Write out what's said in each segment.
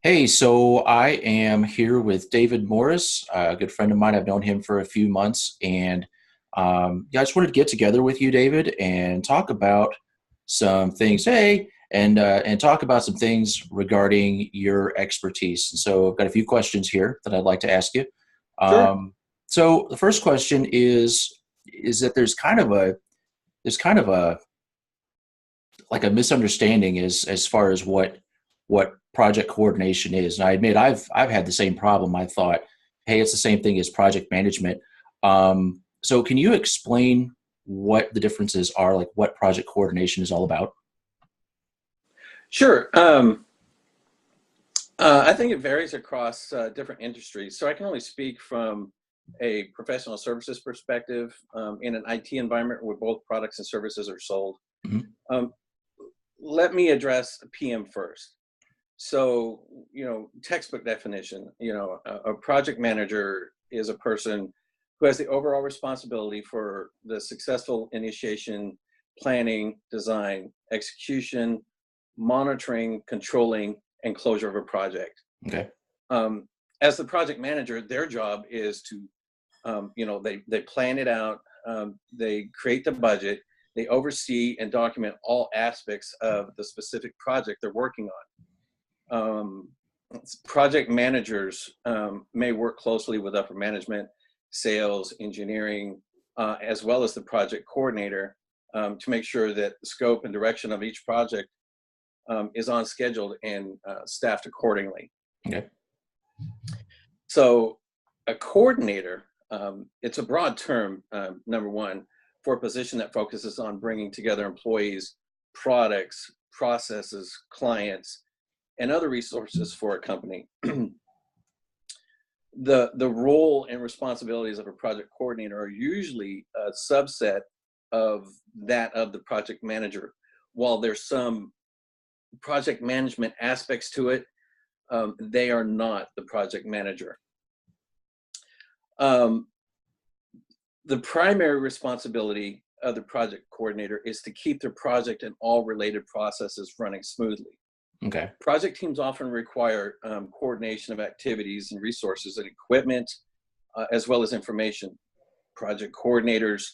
Hey, so I am here with David Morris, a good friend of mine. I've known him for a few months, and yeah, I just wanted to get together with you, David, and talk about some things. Hey, and talk about some things regarding your expertise. And so I've got a few questions here that I'd like to ask you. Sure. Um, so the first question is that there's kind of a like a misunderstanding as far as what project coordination is. And I admit I've had the same problem. I thought, hey, it's the same thing as project management. So can you explain what the differences are, like what project coordination is all about? Sure. I think it varies across different industries. So I can only speak from a professional services perspective in an IT environment where both products and services are sold. Mhm. Um, Let me address PM first. So, textbook definition, a project manager is a person who has the overall responsibility for the successful initiation, planning, design, execution, monitoring, controlling, and closure of a project. Okay. Um, as the project manager, their job is to, they plan it out, they create the budget, they oversee and document all aspects of the specific project they're working on. Project managers may work closely with upper management, sales, engineering, as well as the project coordinator to make sure that the scope and direction of each project is on schedule and staffed accordingly. Okay. So, a coordinator, it's a broad term, number one, for a position that focuses on bringing together employees, products, processes, clients, and other resources for a company. The role and responsibilities of a project coordinator are usually a subset of that of the project manager. While there's some project management aspects to it, they are not the project manager. Um, the primary responsibility of the project coordinator is to keep the project and all related processes running smoothly. Okay. Project teams often require coordination of activities and resources and equipment, as well as information. Project coordinators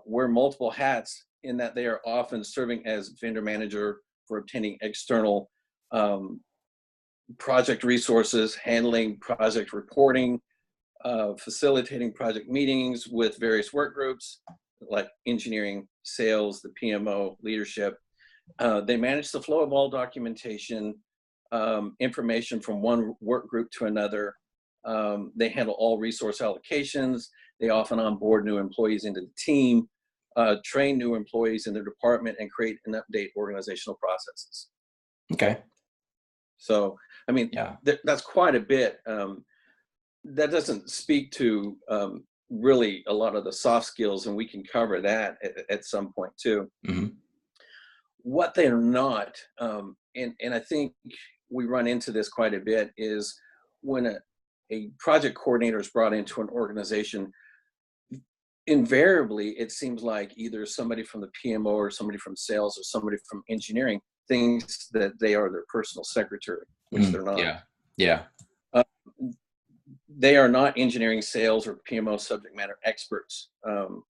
wear multiple hats in that they are often serving as vendor manager for obtaining external um, project resources, handling project reporting, facilitating project meetings with various work groups like engineering, sales, the PMO, leadership. They manage the flow of all documentation, information from one work group to another. They handle all resource allocations. They often onboard new employees into the team, train new employees in their department, and create and update organizational processes. Okay. So, I mean, Yeah. that's quite a bit. That doesn't speak to really a lot of the soft skills, and we can cover that at some point too. Hmm. What they're not, and I think we run into this quite a bit, is when a project coordinator is brought into an organization, invariably it seems like either somebody from the PMO or somebody from sales or somebody from engineering thinks that they are their personal secretary, which they're not. Yeah. Yeah. Uh, they are not engineering, sales, or PMO subject matter experts,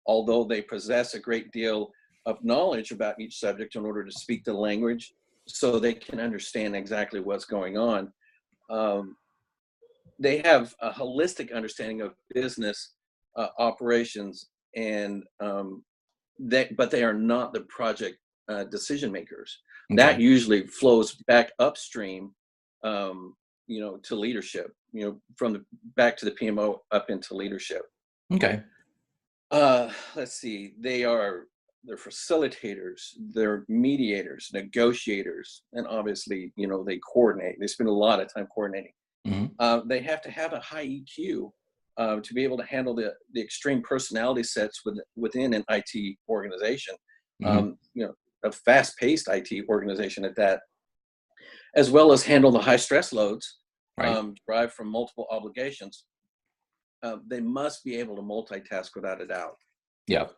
although they possess a great deal of knowledge about each subject in order to speak the language so they can understand exactly what's going on. Um, they have a holistic understanding of business operations, and but they are not the project decision makers. That Okay. usually flows back upstream, um, to leadership. From the back to the PMO up into leadership. Okay. Let's see. They're facilitators, they're mediators, negotiators, and obviously, they coordinate. They spend a lot of time coordinating. Hmm. They have to have a high EQ to be able to handle the extreme personality sets within an IT organization. Hmm. Um, you know, a fast-paced IT organization at that, as well as handle the high stress loads Right. derived from multiple obligations. They must be able to multitask without a doubt. Yeah.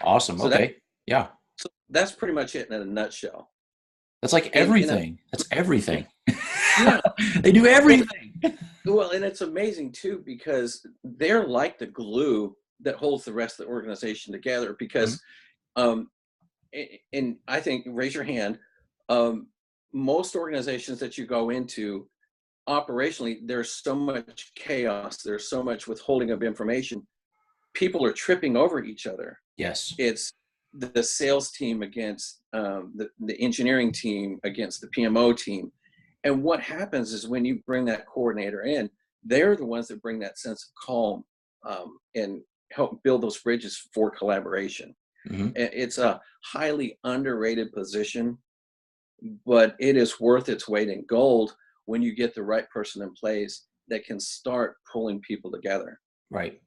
Awesome. So that Okay. Yeah. so that's pretty much it in a nutshell. That's like And everything. That's everything. Yeah. They do everything. Well, and it's amazing too, because they're like the glue that holds the rest of the organization together. Mhm. Because, um, and I think, raise your hand, um, most organizations that you go into, operationally, there's so much chaos, there's so much withholding of information. People are tripping over each other. Yes. It's the sales team against the engineering team against the PMO team. And what happens is when you bring that coordinator in, they're the ones that bring that sense of calm, and help build those bridges for collaboration. Hmm. It's a highly underrated position, but it is worth its weight in gold when you get the right person in place that can start pulling people together. Right.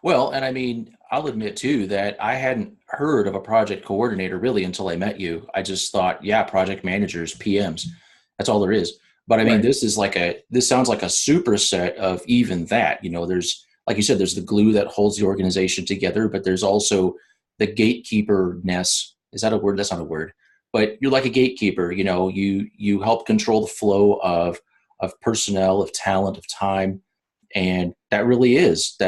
Well, and I mean, I'll admit too that I hadn't heard of a project coordinator really until I met you. I just thought, yeah, project managers, PMs, that's all there is. But I mean, Right. this sounds like a superset of even that. There's, like you said, there's the glue that holds the organization together, but there's also the gatekeeper-ness. Is that a word? That's not a word. But you're like a gatekeeper. You help control the flow of personnel, of talent, of time, and that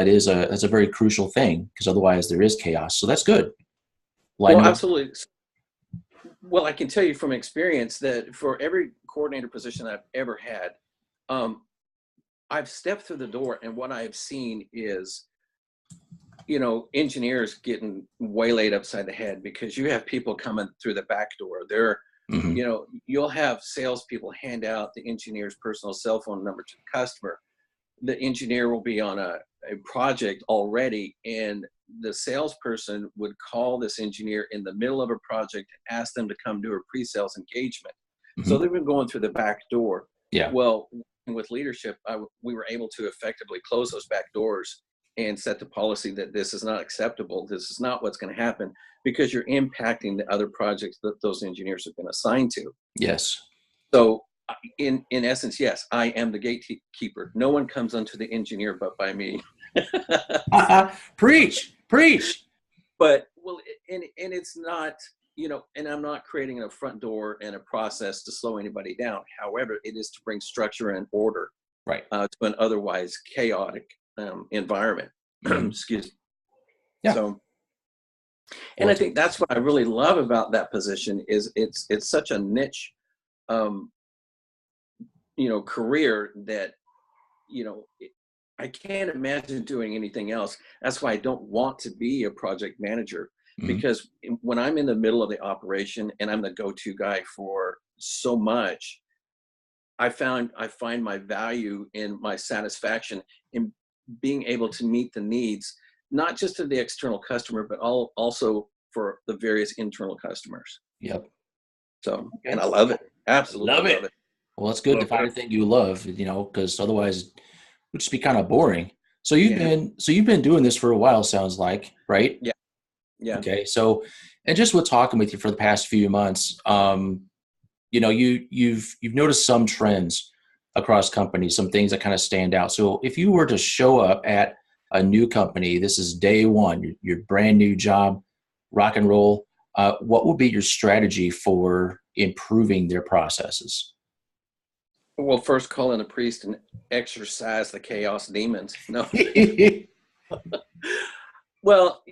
is a very crucial thing, because otherwise there is chaos. So that's good. Well, I Well, know. absolutely. Well, I can tell you from experience that for every coordinator position I've ever had, um, I've stepped through the door, and what I've seen is, engineers getting waylaid upside the head because you have people coming through the back door. Hmm. You'll have salespeople hand out the engineer's personal cell phone number to the customer. The engineer will be on a project already, and the salesperson would call this engineer in the middle of a project and ask them to come do a pre-sales engagement. So Hmm. they've been going through the back door. Yeah. Well, with leadership, we were able to effectively close those back doors and set the policy that this is not acceptable. This is not what's going to happen, because you're impacting the other projects that those engineers have been assigned to. Yes. So in essence, yes, I am the gatekeeper. No one comes unto the engineer but by me. Preach, preach. But well, and it's not, and I'm not creating a front door and a process to slow anybody down. However, it is to bring structure and order Right. to an otherwise chaotic environment. Hmm. Excuse me. Yeah. So, and Well, I think that's what I really love about that position is it's such a niche, um, career that, you know, I can't imagine doing anything else. That's why I don't want to be a project manager, mhm. because when I'm in the middle of the operation and I'm the go-to guy for so much, I find my value and my satisfaction in being able to meet the needs, not just of the external customer, but also for the various internal customers. Yep. So, and Okay. I love it. Absolutely Love love it. it. Well, it's good to Love find it. a thing you love, because otherwise it would just be kind of boring. So you've Yeah. been so you've been doing this for a while, sounds like, right? Yeah. Yeah. Okay. So, and just with talking with you for the past few months, you've noticed some trends across companies, some things that kind of stand out. So if you were to show up at a new company, this is day one, your brand new job, rock and roll, what would be your strategy for improving their processes? Well, first call in a priest and exorcise the chaos demons. No. Well,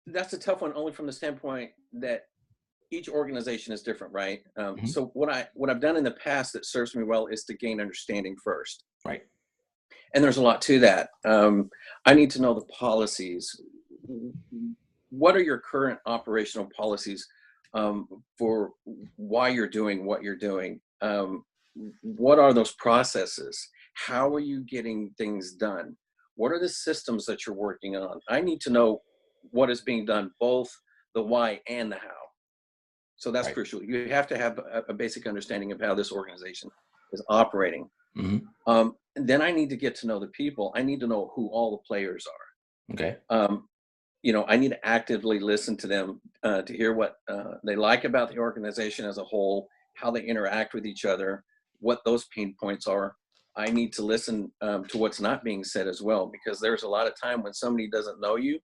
that's a tough one only from the standpoint that each organization is different, right? Mhm. So what I've done in the past that serves me well is to gain understanding first, Right. and there's a lot to that. I need to know the policies. What are your current operational policies, for why you're doing what you're doing? What are those processes? How are you getting things done? What are the systems that you're working on? I need to know what is being done, both the why and the how. So that's Right. crucial. You have to have a basic understanding of how this organization is operating. Hmm. And then I need to get to know the people. I need to know who all the players Okay. are. I need to actively listen to them, to hear what they like about the organization as a whole, how they interact with each other, what those pain points are. I need to listen to what's not being said as well, because there's a lot of time when somebody doesn't know you,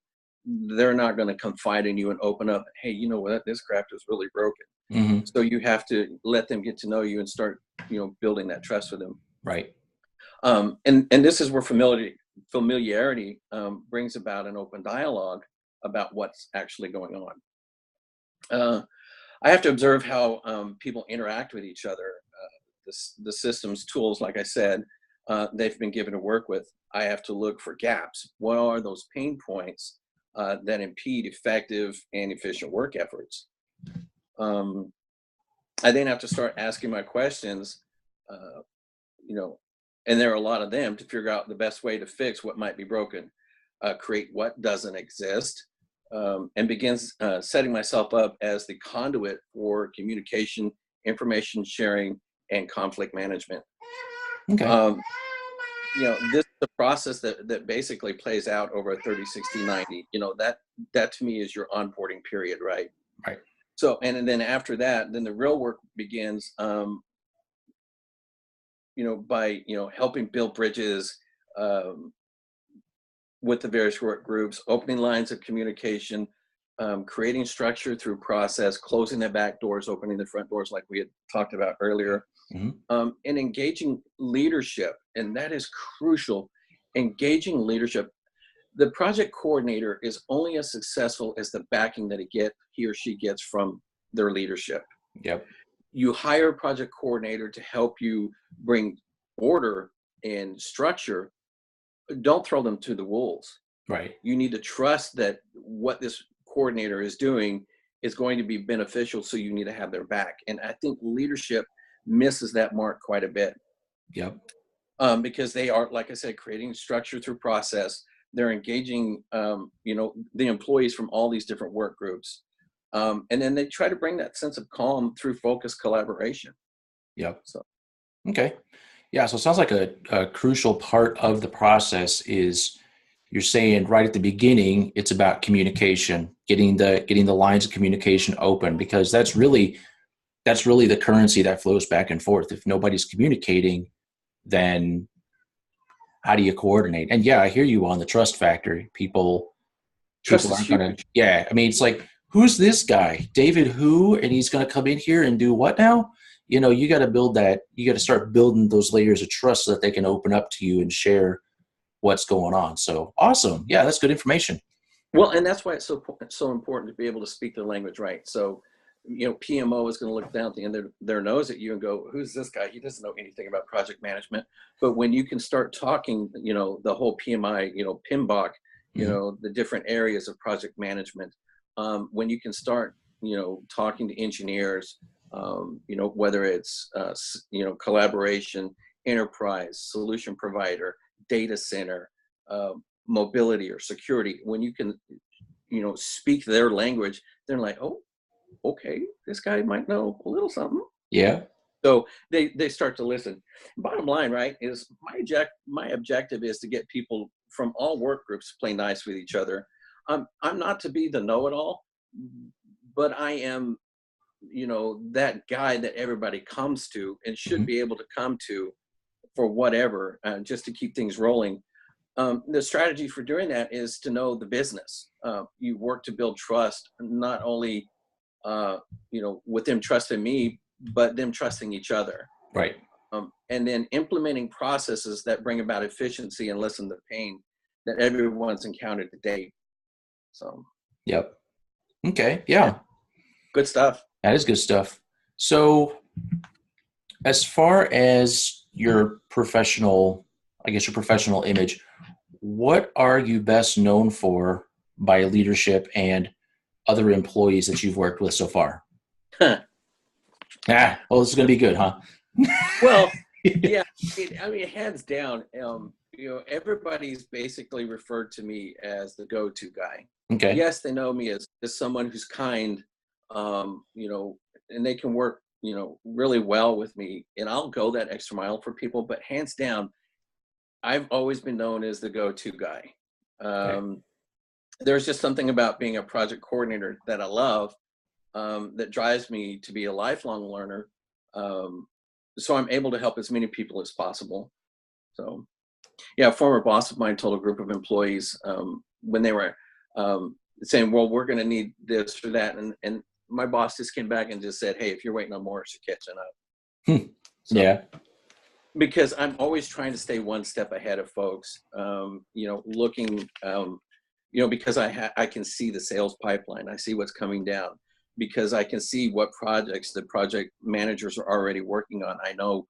they're not going to confide in you and open up. Hey, you know what? This craft is really broken. Hmm. So you have to let them get to know you and start building that trust with them. Right. And this is where familiarity brings about an open dialogue about what's actually going on. I have to observe how people interact with each other. The systems tools, like I said, they've been given to work with. I have to look for gaps. What are those pain points that impede effective and efficient work efforts? I then have to start asking my questions, and there are a lot of them, to figure out the best way to fix what might be broken, create what doesn't exist, and begins setting myself up as the conduit for communication, information sharing, and conflict management. Okay. This is a process that basically plays out over a 30, 60, 90. That to me is your onboarding period, right? Right. So, and then after that, then the real work begins, by, helping build bridges with the various work groups, opening lines of communication, creating structure through process, closing the back doors, opening the front doors, like we had talked about earlier, and engaging leadership. And that is crucial. Engaging leadership. The project coordinator is only as successful as the backing that he or she gets from their leadership. Yep. You hire a project coordinator to help you bring order and structure. Don't throw them to the wolves. Right. You need to trust that what this coordinator is doing is going to be beneficial, so you need to have their back. And I think leadership misses that mark quite a bit. Yep. Because they are, like I said, creating structure through process. They're engaging, the employees from all these different work groups. And then they try to bring that sense of calm through focused collaboration. Yep. So, okay. Yeah. So it sounds like a crucial part of the process is, you're saying right at the beginning, it's about communication, getting the lines of communication open, because that's really the currency that flows back and forth. If nobody's communicating, then how do you coordinate? And yeah, I hear you on the trust factor. trust is Aren't huge. gonna. Yeah, I mean, it's like, who's this guy, David? Who? And he's gonna come in here and do what now? You got to build that. You got to start building those layers of trust so that they can open up to you and share what's going on. So awesome. Yeah, that's good information. Well, and that's why it's so important to be able to speak their language, right? So, PMO is going to look down at the end of their nose at you and go, "Who's this guy? He doesn't know anything about project management." But when you can start talking, the whole PMI, PMBOK, the different areas of project management, when you can start, talking to engineers, whether it's, collaboration, enterprise, solution provider, data center, mobility or security, when you can, speak their language, they're like, "Oh, okay, this guy might know a little something." Yeah. So they start to listen. Bottom line, right, is my objective is to get people from all work groups to play nice with each other. I'm not to be the know-it-all, but I am, that guy that everybody comes to and should be able to come to for whatever, just to keep things rolling. The strategy for doing that is to know the business. You work to build trust, not only, with them trusting me, but them trusting each other. Right. And then implementing processes that bring about efficiency and lessen the pain that everyone's encountered to date. So. Yep. Okay. Yeah. Good stuff. That is good stuff. So, as far as your professional image, what are you best known for by leadership and other employees that you've worked with so far? Huh. Well, this is going to be good, huh? Well, yeah. Hands down, everybody's basically referred to me as the go-to guy. Okay. Yes, they know me as someone who's kind, and they can work, really well with me, and I'll go that extra mile for people. But hands down, I've always been known as the go-to guy. Okay. There's just something about being a project coordinator that I love, that drives me to be a lifelong learner. So I'm able to help as many people as possible. So, yeah, a former boss of mine told a group of employees, when they were, saying, "Well, we're going to need this or that," and my boss just came back and just said, "Hey, if you're waiting on more, you're catching up." So, Yeah. because I'm always trying to stay one step ahead of folks, looking, because I can see the sales pipeline. I see what's coming down because I can see what projects the project managers are already working on. I know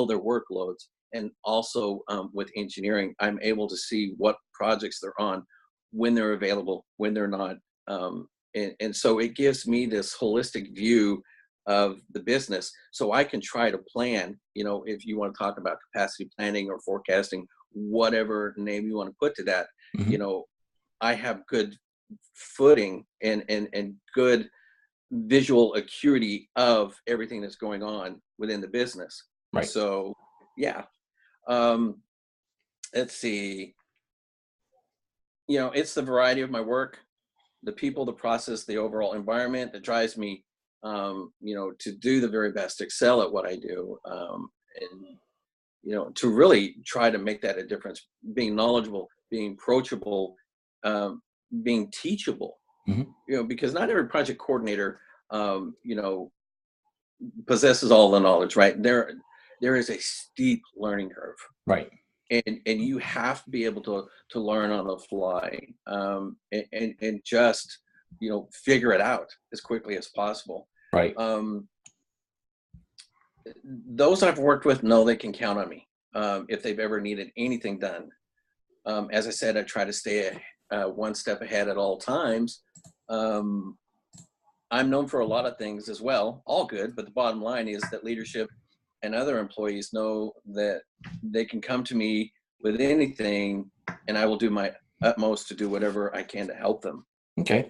their workloads. And also with engineering, I'm able to see what projects they're on, when they're available, when they're not. And so it gives me this holistic view of the business, so I can try to plan, if you want to talk about capacity planning or forecasting, whatever name you want to put to that. Hmm. you know I have good footing and good visual acuity of everything that's going on within the business. Right. So yeah. um let's see. It's the variety of my work, the people, the process, the overall environment that drives me, to do the very best, excel at what I do, and to really try to make that a difference. Being knowledgeable, being approachable, being teachable. Hmm. Because not every project coordinator, um, you know, possesses all the knowledge. Right there is a steep learning curve, Right. and you have to be able to learn on the fly, and just figure it out as quickly as possible. Right. um, those I've worked with know they can count on me if they've ever needed anything done. As I said, I try to stay one step ahead at all times. um, I'm known for a lot of things as well, all good, but the bottom line is that leadership and other employees know that they can come to me with anything, and I will do my utmost to do whatever I can to help them. Okay.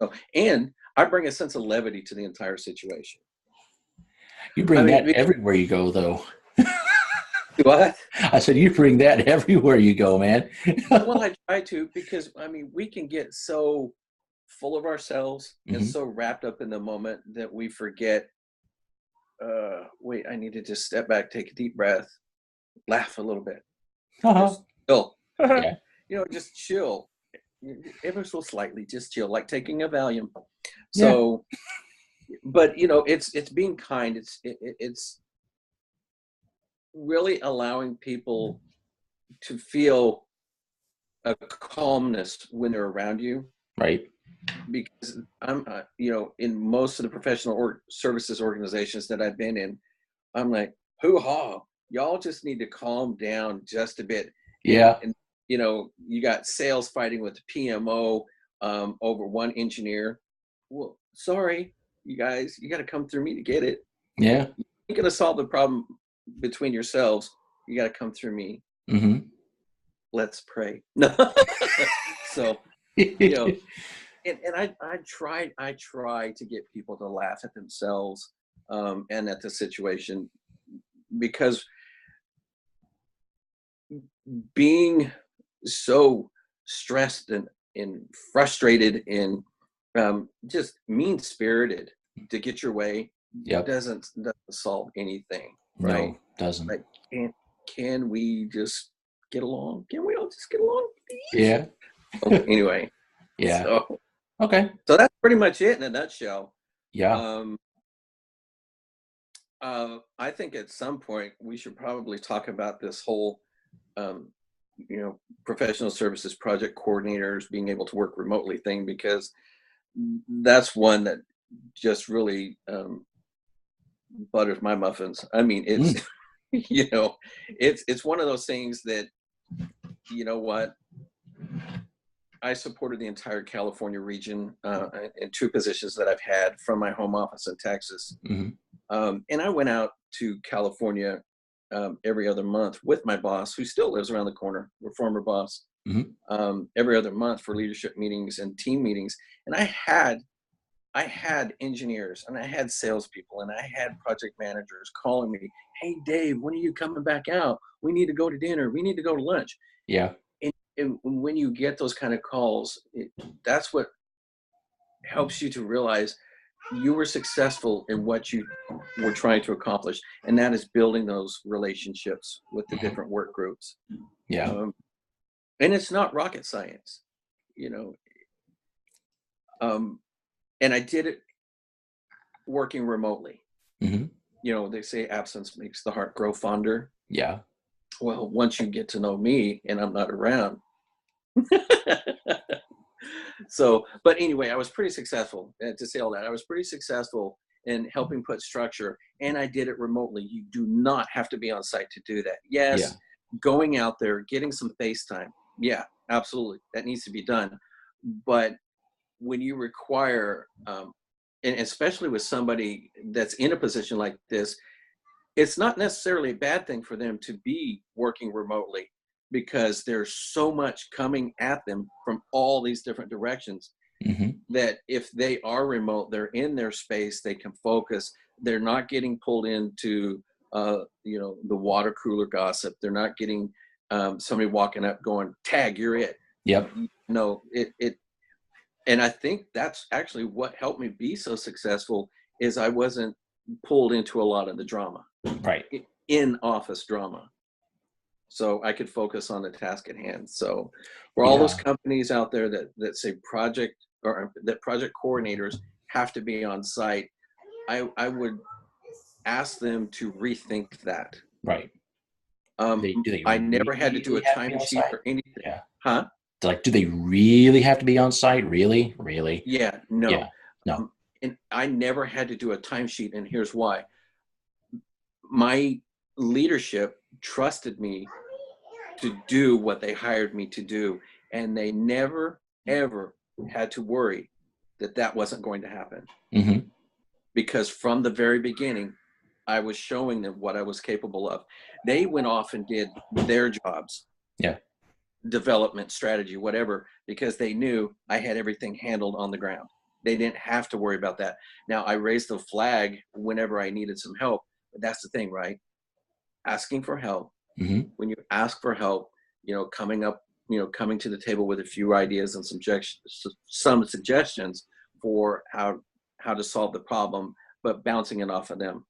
So, and I bring a sense of levity to the entire situation. You I bring mean, that everywhere you go, though. what? I said you bring that everywhere you go, man. Well, I try to, because we can get so full of ourselves and Hmm. so wrapped up in the moment that we forget. Wait, I need to just step back, take a deep breath, laugh a little bit, Uh-huh. just chill. Yeah. Just chill, ever so slightly, just chill, like taking a Valium. Yeah. So, but it's being kind. It's really allowing people to feel a calmness when they're around you, Right. because I'm, in most of the professional services organizations that I've been in, I'm like, hoo-ha, y'all just need to calm down just a bit. And, Yeah. and you got sales fighting with the PMO over one engineer. Well, sorry, you guys, you got to come through me to get it. Yeah. You're going to solve the problem between yourselves. You got to come through me. Hmm. Let's pray. No. So, you know, and I try to get people to laugh at themselves, and at the situation, because being so stressed and frustrated and just mean spirited to get your way Yep. doesn't solve anything, right? No, doesn't. Like, can we just get along? Can we all just get along, please? Yeah. Oh, anyway, Yeah. so Okay. that's pretty much it in a nutshell. Yeah. Um, I think at some point we should probably talk about this whole, um, professional services project coordinators being able to work remotely thing, because that's one that just really butters my muffins. I mean, it's Mm. it's one of those things that, what, I supported the entire California region in two positions that I've had from my home office in Texas. Hmm. And I went out to California every other month with my boss, who still lives around the corner, our former boss, Hmm. every other month for leadership meetings and team meetings. And I had engineers, and I had salespeople, and I had project managers calling me, "Hey, Dave, when are you coming back out? We need to go to dinner. We need to go to lunch." Yeah. And when you get those kind of calls, that's what helps you to realize you were successful in what you were trying to accomplish, and that is building those relationships with the Hmm. different work groups. Yeah. um, and it's not rocket science, you know um, and I did it working remotely. Hmm. they say absence makes the heart grow fonder. Yeah. Well, once you get to know me and I'm not around. So, but anyway, I was pretty successful. To say all that, I was pretty successful in helping put structure, and I did it remotely. You do not have to be on site to do that. Yeah. Yes, going out there, getting some face time. Yeah, absolutely. That needs to be done. But when you require, and especially with somebody that's in a position like this, it's not necessarily a bad thing for them to be working remotely, because there's so much coming at them from all these different directions, Hmm. that if they are remote, they're in their space, they can focus. They're not getting pulled into, the water cooler gossip. They're not getting somebody walking up going, "Tag, you're it." Yep. No, and I think that's actually what helped me be so successful, is I wasn't pulled into a lot of the drama, Right. in office drama. So I could focus on the task at hand. So for all those Yeah. companies out there that say project, or that project coordinators have to be on site, I would ask them to rethink that. Right. Do they I never had to do really a have to be on timesheet site? or anything. Yeah. Huh? Like, do they really have to be on site? Really? Really? Yeah, Yeah. no. No. And I never had to do a timesheet, and here's why. My leadership trusted me to do what they hired me to do, and they never ever had to worry that that wasn't going to happen, Hmm. because from the very beginning I was showing them what I was capable of. They went off and did their jobs, Yeah. development, strategy, whatever, because they knew I had everything handled on the ground. They didn't have to worry about that. Now, I raised the flag whenever I needed some help, but that's the thing, right? Asking for help. Hmm. When you ask for help, coming to the table with a few ideas and some suggestions for how to solve the problem, but bouncing it off of them.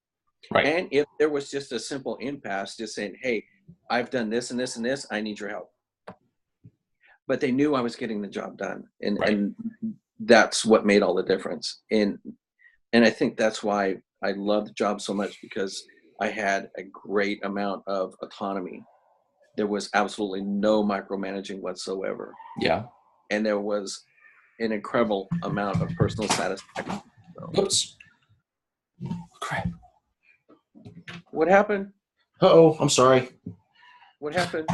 Right. And if there was just a simple impasse, just saying, "Hey, I've done this and this and this, I need your help." But they knew I was getting the job done, and Right. and that's what made all the difference. And I think that's why I love the job so much, because I had a great amount of autonomy. There was absolutely no micromanaging whatsoever, Yeah. and there was an incredible amount of personal satisfaction. So, Oops. Crap. what happened? Oh, I'm sorry. What happened?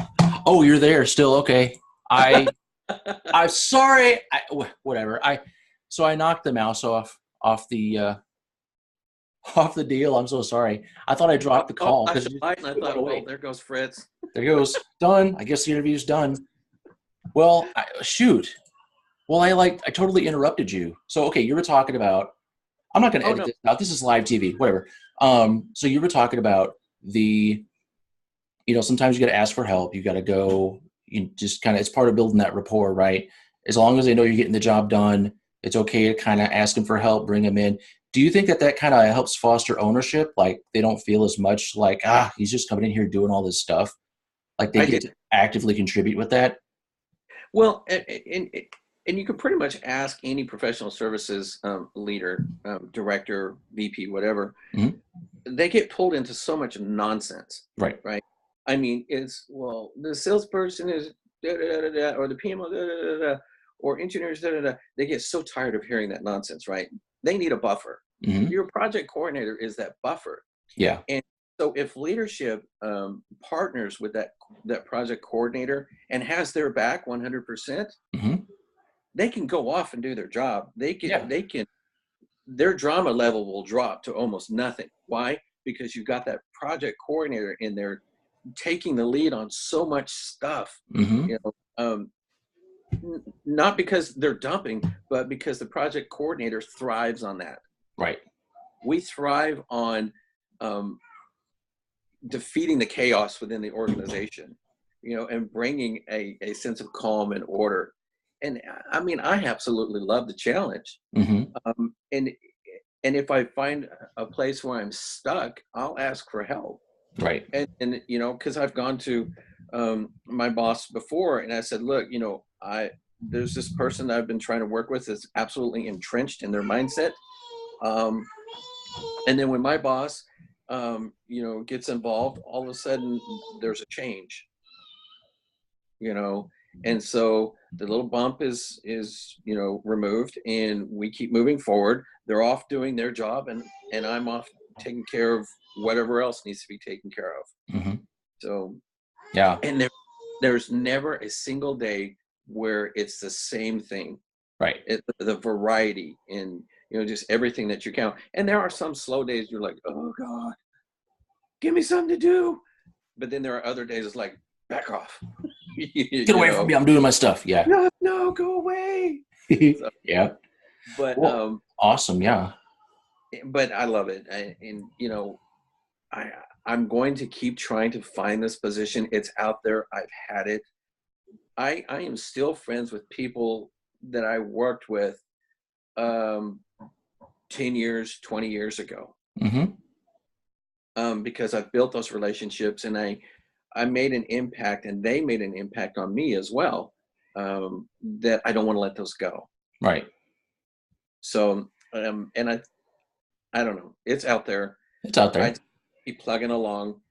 Oh, you're there still. Okay. I I'm sorry. Whatever. So I knocked the mouse off the off the deal. I'm so sorry. I thought I dropped the Oh, call I because saw it it, and I went thought, well, away. there goes Fritz. There goes. Done. I guess the interview's done. Well, shoot. Well, I totally interrupted you. So okay, you were talking about. I'm not going to Oh edit no, this out. This is live TV. Whatever. So you were talking about the. Sometimes you got to ask for help. You got to go. You just kind of. It's part of building that rapport, right? As long as they know you're getting the job done, it's okay to kind of ask them for help, bring them in. Do you think that kind of helps foster ownership? Like they don't feel as much like he's just coming in here doing all this stuff. Like they I get did. to actively contribute with that. Well, and you can pretty much ask any professional services leader, director, VP, whatever. Hmm. They get pulled into so much nonsense, Right. right? I mean, it's, well, the salesperson is da da da da, or the PMO da da da da, or engineers da da da. They get so tired of hearing that nonsense, right? They need a buffer. Hmm. Your project coordinator is that buffer. Yeah. And so if leadership partners with that project coordinator and has their back 100%, Hmm. they can go off and do their job. Yeah. They can Their drama level will drop to almost nothing. Why? Because you've got that project coordinator in there taking the lead on so much stuff. Hmm. You know, not because they're dumping, but because the project coordinator thrives on that. Right. We thrive on um, defeating the chaos within the organization, and bringing a sense of calm and order. And I mean, I absolutely love the challenge. Hmm. And if I find a place where I'm stuck, I'll ask for help. Right. And because I've gone to my boss before, and I said, look, there's this person that I've been trying to work with that's absolutely entrenched in their mindset. Um, and then when my boss gets involved, all of a sudden there's a change, and so the little bump is removed, and we keep moving forward. They're off doing their job, and I'm off taking care of whatever else needs to be taken care of. Mm-hmm. So, yeah, and there's never a single day where it's the same thing. right. The variety in just everything that you count. And there are some slow days you're like, oh God, give me something to do. But then there are other days it's like, back off. Get away from me, I'm doing my stuff. Yeah. No, go away. So, yeah. But well, awesome. Yeah. But I love it. I'm going to keep trying to find this position. It's out there. I've had it. I am still friends with people that I worked with 10 years, 20 years ago. Mm-hmm. Because I've built those relationships, and I made an impact, and they made an impact on me as well, that I don't want to let those go. Right. So, and I don't know. It's out there. It's out there. I keep plugging along,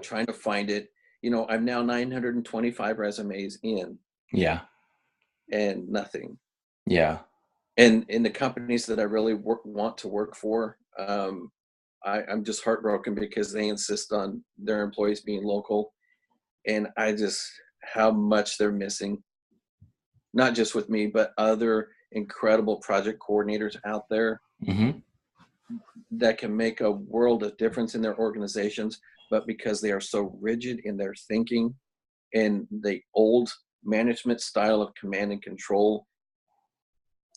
trying to find it. I'm now 925 resumes in. Yeah. And nothing. Yeah. And in the companies that I really want to work for, I'm just heartbroken because they insist on their employees being local. And how much they're missing, not just with me, but other incredible project coordinators out there mm-hmm. that can make a world of difference in their organizations, but because they are so rigid in their thinking and the old management style of command and control.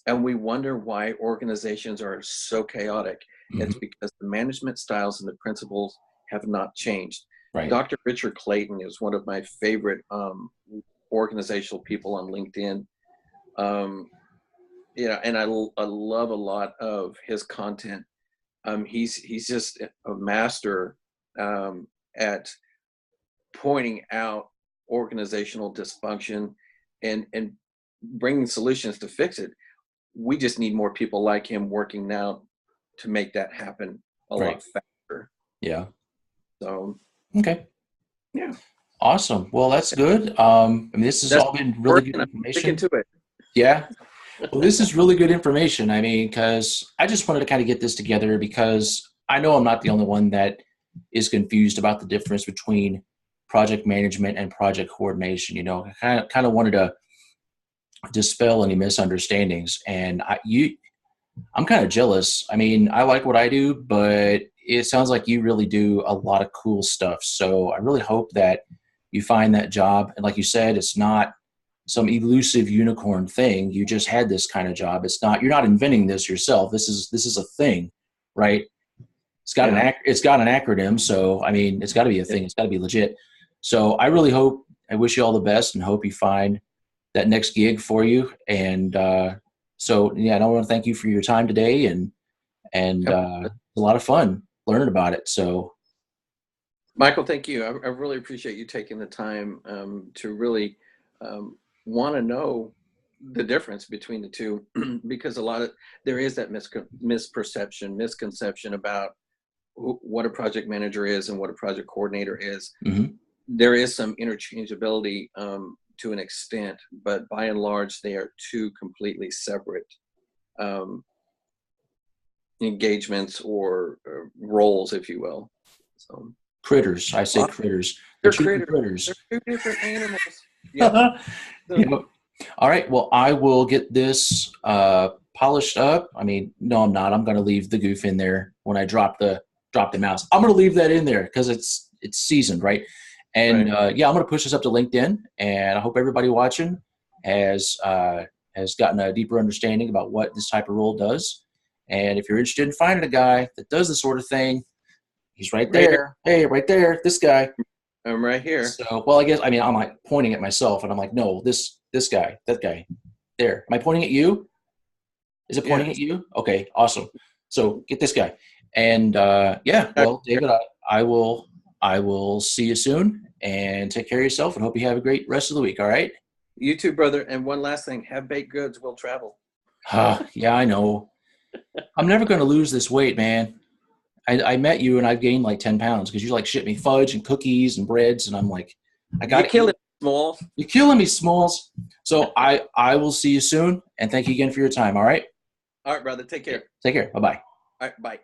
And we wonder why organizations are so chaotic. Mm-hmm. It's because the management styles and the principles have not changed. Right. Dr. Richard Clayton is one of my favorite organizational people on LinkedIn. And I love a lot of his content. He's just a master at pointing out organizational dysfunction and bringing solutions to fix it. We just need more people like him working now to make that happen a lot faster. Yeah. So. Okay. Yeah. Awesome. Well, that's good. This has all been really good information. To it. Yeah. Well, this is really good information. Because I just wanted to kind of get this together because I know I'm not the only one that is confused about the difference between project management and project coordination. I kind of wanted to dispel any misunderstandings. And I'm kind of jealous. I like what I do, but it sounds like you really do a lot of cool stuff. So I really hope that you find that job. And like you said, it's not some elusive unicorn thing. You just had this kind of job. You're not inventing this yourself. This is a thing, right? It's got an acronym. So, it's got to be a thing. It's got to be legit. So I wish you all the best and hope you find that next gig for you. And I want to thank you for your time today. And a lot of fun learning about it. So, Michael, thank you. I really appreciate you taking the time to really want to know the difference between the two, because there is that misconception about what a project manager is and what a project coordinator is. Mm-hmm. There is some interchangeability to an extent, but by and large, they are two completely separate engagements or roles, if you will. So critters. I say critters. They're critters. They're two different animals. Yeah. All right. Well, I will get this polished up. No, I'm not. I'm going to leave the goof in there when I drop the mouse. I'm going to leave that in there because it's seasoned, right? And I'm going to push this up to LinkedIn, and I hope everybody watching has gotten a deeper understanding about what this type of role does. And if you're interested in finding a guy that does this sort of thing, he's right there. Hey, right there, this guy. I'm right here. So, well, I guess, I'm like pointing at myself, and I'm like, no, this guy, that guy, there. Am I pointing at you? Is it pointing at you? Okay, awesome. So get this guy. And well, David, I will see you soon, and take care of yourself, and hope you have a great rest of the week. All right. You too, brother. And one last thing: have baked goods will travel. Yeah, I know. I'm never going to lose this weight, man. I met you and I've gained like 10 pounds because you like ship me fudge and cookies and breads. And I'm like, I got You killed it, Small. You're killing me, Smalls. So I will see you soon. And thank you again for your time. All right. All right, brother. Take care. Take care. Bye-bye. All right. Bye.